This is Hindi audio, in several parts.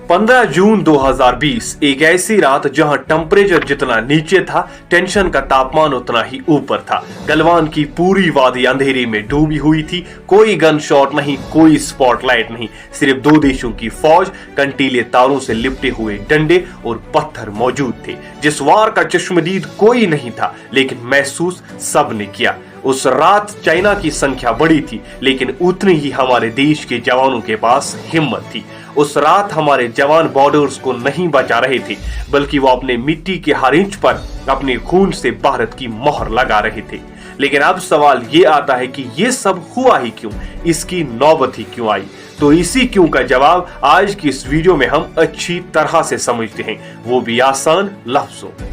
15 जून 2020 एक ऐसी रात जहां टेम्परेचर जितना नीचे था, टेंशन का तापमान उतना ही ऊपर था। गलवान की पूरी वादी अंधेरे में डूबी हुई थी। कोई गन शॉट नहीं, कोई स्पॉटलाइट नहीं, सिर्फ दो देशों की फौज, कंटीले तारों से लिपटे हुए डंडे और पत्थर मौजूद थे। जिस वार का चश्मदीद कोई नहीं था, लेकिन महसूस सबने किया। उस रात चाइना की संख्या बड़ी थी, लेकिन उतनी ही हमारे देश के जवानों के पास हिम्मत थी। उस रात हमारे जवान बॉर्डर्स को नहीं बचा रहे थे, बल्कि वो अपने मिट्टी के हर इंच पर अपने खून से भारत की मोहर लगा रहे थे। लेकिन अब सवाल ये आता है कि ये सब हुआ ही क्यों, इसकी नौबत ही क्यों आई? तो इसी क्यों का जवाब आज की इस वीडियो में हम अच्छी तरह से समझते हैं, वो भी आसान लफ्जों।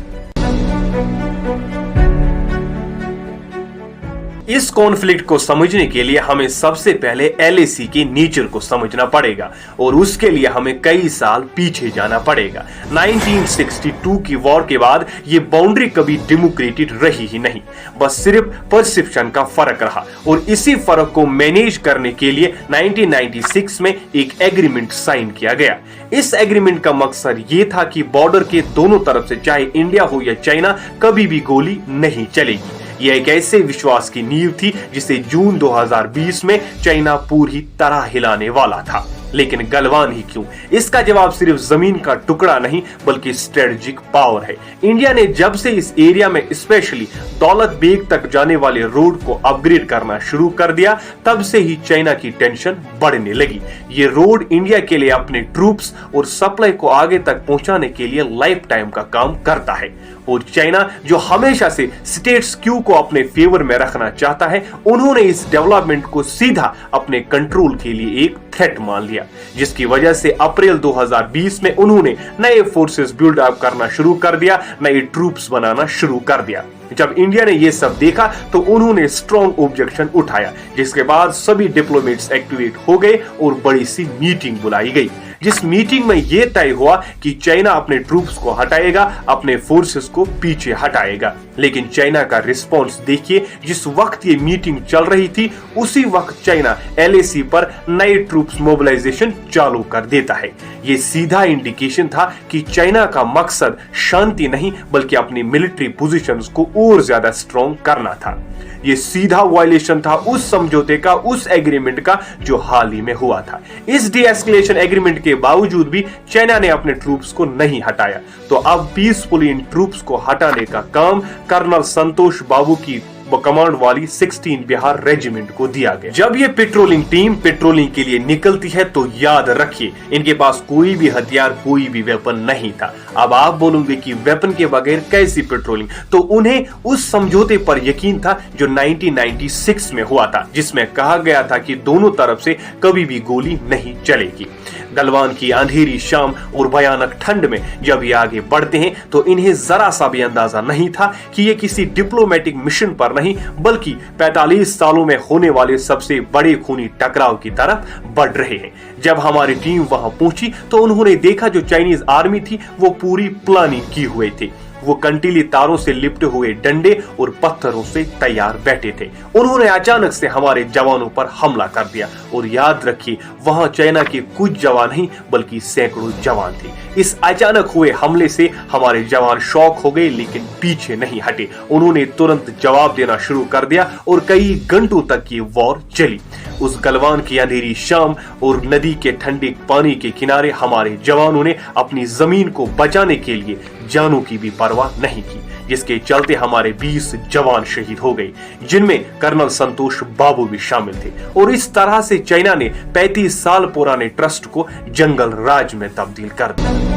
इस कॉन्फ्लिक्ट को समझने के लिए हमें सबसे पहले LAC के नेचर को समझना पड़ेगा, और उसके लिए हमें कई साल पीछे जाना पड़ेगा। 1962 की वॉर के बाद ये बाउंड्री कभी डेमोक्रेटेड रही ही नहीं, बस सिर्फ परसेप्शन का फर्क रहा। और इसी फर्क को मैनेज करने के लिए 1996 में एक एग्रीमेंट साइन किया गया। इस एग्रीमेंट का मकसद ये था कि बॉर्डर के दोनों तरफ से, चाहे इंडिया हो या चाइना, कभी भी गोली नहीं चलेगी। यह एक ऐसे विश्वास की नींव थी जिसे जून 2020 में चाइना पूरी तरह हिलाने वाला था। लेकिन गलवान ही क्यों? इसका जवाब सिर्फ जमीन का टुकड़ा नहीं, बल्कि स्ट्रेटेजिक पावर है। इंडिया ने जब से इस एरिया में स्पेशली दौलत बेग तक जाने वाले रोड को अपग्रेड करना शुरू कर दिया, तब से ही चाइना की टेंशन बढ़ने लगी। ये रोड इंडिया के लिए अपने ट्रूप्स और सप्लाई को आगे तक पहुंचाने के लिए लाइफ टाइम का काम करता है। और चाइना, जो हमेशा से स्टेट्स क्यू को अपने फेवर में रखना चाहता है, उन्होंने इस डेवलपमेंट को सीधा अपने कंट्रोल के लिए एक थ्रेट मान लिया, जिसकी वजह से अप्रैल 2020 में उन्होंने नए फोर्सेस बिल्ड अप करना शुरू कर दिया, नए ट्रूप्स बनाना शुरू कर दिया। जब इंडिया ने यह सब देखा तो उन्होंने स्ट्रॉन्ग ऑब्जेक्शन उठाया, जिसके बाद सभी डिप्लोमेट्स एक्टिवेट हो गए और बड़ी सी मीटिंग बुलाई गई, जिस मीटिंग में यह तय हुआ कि चाइना अपने ट्रूप्स को हटाएगा, अपने फोर्सेस को पीछे हटाएगा। लेकिन चाइना का रिस्पॉन्स देखिए। जिस वक्त ये मीटिंग चल रही थी, उसी वक्त चाइना LAC पर नए ट्रूप्स मोबिलाइजेशन चालू कर देता है। ये सीधा इंडिकेशन था कि चाइना का मकसद शांति नहीं, बल्कि अपनी मिलिट्री पोजीशंस को और ज्यादा स्ट्रॉन्ग करना था। ये सीधा वायलेशन था उस समझौते का, उस एग्रीमेंट का जो हाल ही में हुआ था। इस डी-एस्केलेशन एग्रीमेंट के बावजूद भी चाइना ने अपने ट्रूप्स को नहीं हटाया। तो अब पीसफुली इन ट्रूप्स को हटाने का काम कर्नल संतोष बाबू की कमांड वाली 16 बिहार रेजिमेंट को दिया गया। जब ये पेट्रोलिंग टीम पेट्रोलिंग के लिए निकलती है, तो याद रखिए, इनके पास कोई भी हथियार, कोई भी वेपन नहीं था। अब आप बोलोगे कि वेपन के बगैर कैसी पेट्रोलिंग? तो उन्हें उस समझौते पर यकीन था जो 1996 में हुआ था, जिसमें कहा गया था कि दोनों तरफ से कभी भी गोली नहीं चलेगी। गलवान की अंधेरी शाम और भयानक ठंड में जब ये आगे बढ़ते हैं, तो इन्हें जरा सा भी अंदाजा नहीं था कि ये किसी डिप्लोमेटिक मिशन पर नहीं, बल्कि 45 सालों में होने वाले सबसे बड़े खूनी टकराव की तरफ बढ़ रहे हैं। जब हमारी टीम वहां पहुंची, तो उन्होंने देखा जो चाइनीज आर्मी थी वो पूरी प्लानिंग की हुए थे। वो कंटीली तारों से लिपटे हुए डंडे और पत्थरों से तैयार बैठे थे। उन्होंने अचानक से हमारे जवानों पर हमला कर दिया, और याद रखिए, वहां चाइना के कुछ जवान नहीं, बल्कि सैकड़ों जवान थे। इस अचानक हुए हमले से हमारे जवान शॉक हो गए, लेकिन पीछे नहीं हटे। उन्होंने तुरंत जवाब देना शुरू कर दिया, और कई घंटों तक ये वॉर चली। उस गलवान की अंधेरी शाम और नदी के ठंडे पानी के किनारे हमारे जवानों ने अपनी जमीन को बचाने के लिए जानों की भी परवाह नहीं की, जिसके चलते हमारे 20 जवान शहीद हो गए, जिनमें कर्नल संतोष बाबू भी शामिल थे। और इस तरह से चाइना ने 35 साल पुराने ट्रस्ट को जंगल राज में तब्दील कर दिया।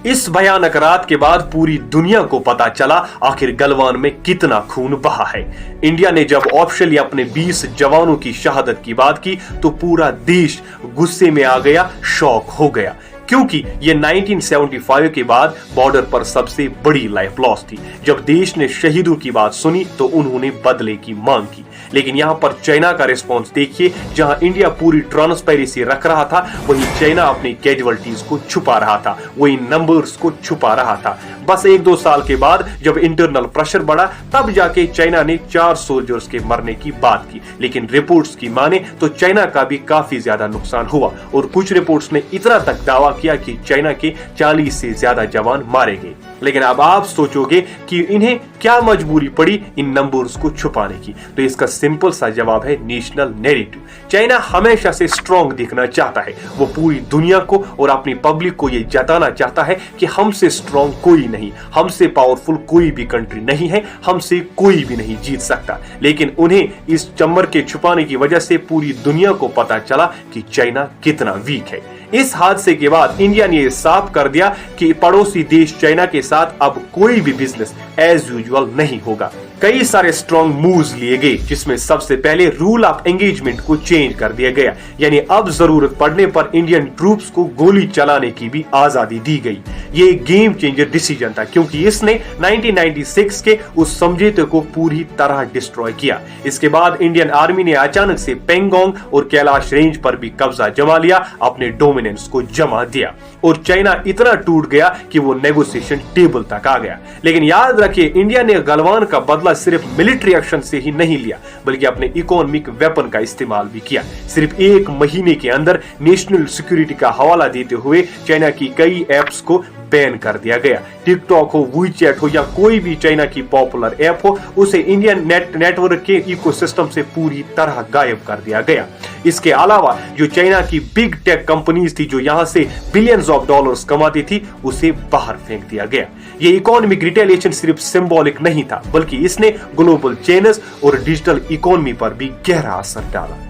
इस भयानक रात के बाद पूरी दुनिया को पता चला आखिर गलवान में कितना खून बहा है। इंडिया ने जब ऑफिशियली अपने 20 जवानों की शहादत की बात की, तो पूरा देश गुस्से में आ गया, शॉक हो गया। क्योंकि ये 1975 के बाद बॉर्डर पर सबसे बड़ी लाइफ लॉस थी। जब देश ने शहीदों की बात सुनी तो उन्होंने बदले की मांग की। लेकिन यहां पर चाइना का रिस्पॉन्स देखिए, जहां इंडिया पूरी ट्रांसपेरेंसी रख रहा था, वहीं चाइना अपनी कैजुअलिटीज को छुपा रहा था, वही नंबर्स को छुपा रहा था। बस 1-2 साल के बाद जब इंटरनल प्रेशर बढ़ा, तब जाके चाइना ने 4 सोल्जर्स के मरने की बात की। लेकिन रिपोर्ट्स की माने तो चाइना का भी काफी ज्यादा नुकसान हुआ और कुछ रिपोर्ट्स ने इतना तक दावा किया कि चाइना के 40 से ज्यादा जवान मारे गए। लेकिन अब आप सोचोगे कि इन्हें क्या मजबूरी पड़ी इन नंबर्स को छुपाने की, तो इसका सिंपल सा जवाब है नेशनल नैरेटिव। चाइना हमेशा से स्ट्रांग दिखना चाहता है। वो पूरी दुनिया को और अपनी पब्लिक को ये जताना चाहता है कि हमसे स्ट्रांग कोई नहीं, हमसे पावरफुल कोई भी कंट्री नहीं है, हमसे कोई भी नहीं जीत सकता। लेकिन उन्हें इस चम्मर के छुपाने की वजह से पूरी दुनिया को पता चला कि चाइना कितना वीक है। इस हादसे के बाद इंडिया ने यह साफ कर दिया कि पड़ोसी देश चाइना के साथ अब कोई भी बिजनेस एज यूजुअल नहीं होगा। कई सारे स्ट्रॉन्ग मूव्स लिए गए, जिसमें सबसे पहले रूल ऑफ एंगेजमेंट को चेंज कर दिया गया, यानी अब जरूरत पड़ने पर इंडियन ट्रूप्स को गोली चलाने की भी आजादी दी गई। ये गेम चेंजर डिसीजन था, क्योंकि इसने 1996 के उस समझौते को पूरी तरह डिस्ट्रॉय किया। इसके बाद इंडियन आर्मी ने अचानक से पेंगोंग और कैलाश रेंज पर भी कब्जा जमा लिया, अपने डोमिनेंस को जमा दिया और चाइना इतना टूट गया कि वो नेगोशिएशन टेबल तक आ गया। लेकिन याद रखिए, इंडिया ने गलवान का बदला सिर्फ मिलिट्री एक्शन से ही नहीं लिया, बल्कि अपने इकोनॉमिक वेपन का इस्तेमाल भी किया। सिर्फ 1 महीने के अंदर नेशनल सिक्योरिटी का हवाला देते हुए चाइना की कई एप्स को बैन कर दिया गया। टिकटॉक हो, वीचैट हो या कोई भी चाइना की पॉपुलर ऐप हो, उसे इंडियन नेटवर्क के इकोसिस्टम से पूरी तरह गायब कर दिया गया। इसके अलावा जो चाइना की बिग टेक कंपनीज थी, जो यहां से बिलियंस ऑफ डॉलर्स कमाती थी, उसे बाहर फेंक दिया गया। ये इकोनॉमिक रिटेलिएशन सिर्फ सिंबॉलिक नहीं था, बल्कि इसने ग्लोबल चेन्स और डिजिटल इकोनॉमी पर भी गहरा असर डाला।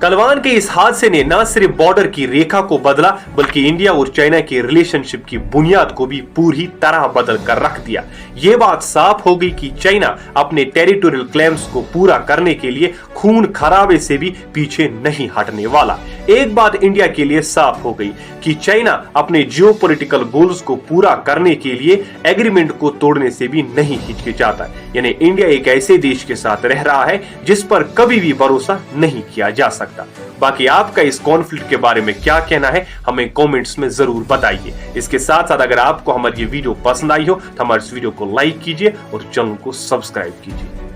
गलवान के इस हादसे ने न सिर्फ बॉर्डर की रेखा को बदला, बल्कि इंडिया और चाइना के रिलेशनशिप की बुनियाद को भी पूरी तरह बदल कर रख दिया। ये बात साफ हो गई कि चाइना अपने टेरिटोरियल क्लेम्स को पूरा करने के लिए खून खराबे से भी पीछे नहीं हटने वाला। एक बात इंडिया के लिए साफ हो गई कि चाइना अपने जियोपॉलिटिकल गोल्स को पूरा करने के लिए एग्रीमेंट को तोड़ने से भी नहीं हिचकिचाता। यानी इंडिया एक ऐसे देश के साथ रह रहा है जिस पर कभी भी भरोसा नहीं किया जा सकता। बाकी आपका इस कॉन्फ्लिक्ट के बारे में क्या कहना है, हमें कमेंट्स में जरूर बताइए। इसके साथ साथ अगर आपको हमारी ये वीडियो पसंद आई हो तो हमारे इस वीडियो को लाइक कीजिए और चैनल को सब्सक्राइब कीजिए।